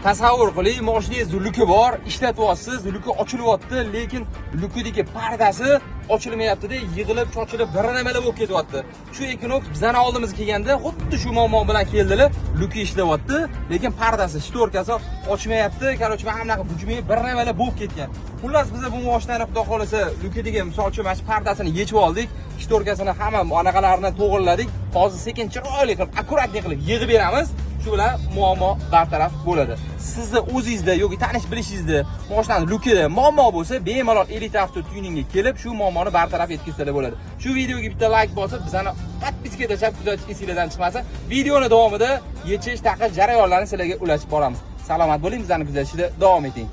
Tasavvur qiling, mashinangizda luki bor, ishlatyapsiz, luki ochilyapti, lekin lukidagi pardasi ochilmayapti-da, yig'ilib, chochilib, biranamalab bo'lib ketyapti. Shu Equinox bizning oldimizga kelganda xuddi shu muammo bilan keldilar. Luki ishlayapti, lekin pardasi, shtorkasi ochmayapti. Короче, mana bunaqa bujmayib, biranamalab bo'lib ketgan. Xullas, biz bu mashinani xudo xolasa lukidagi misol uchun mana shu pardasini yechib oldik, shtorkasini hamma anaqalarini to'g'irladik. Hozir sekin chiroyli qilib, akkuratlik qilib yig'ib beramiz. Shu bilan muammo bartaraf bo'ladi. Sizni o'zingizda yoki tanish bilishingizda mashinaning lukida muammo bo'lsa, bemalol Elite Auto Tuningga kelib, shu muammoni bartaraf etkazsalar bo'ladi. Shu videoga bitta like bosib, bizani podpiska tashab kuzatish esingizdan chiqmasa, videoni davomida yechish, taqish jarayonlarini sizlarga ulashib boramiz. Salomat bo'ling, bizani kuzatishda davom eting.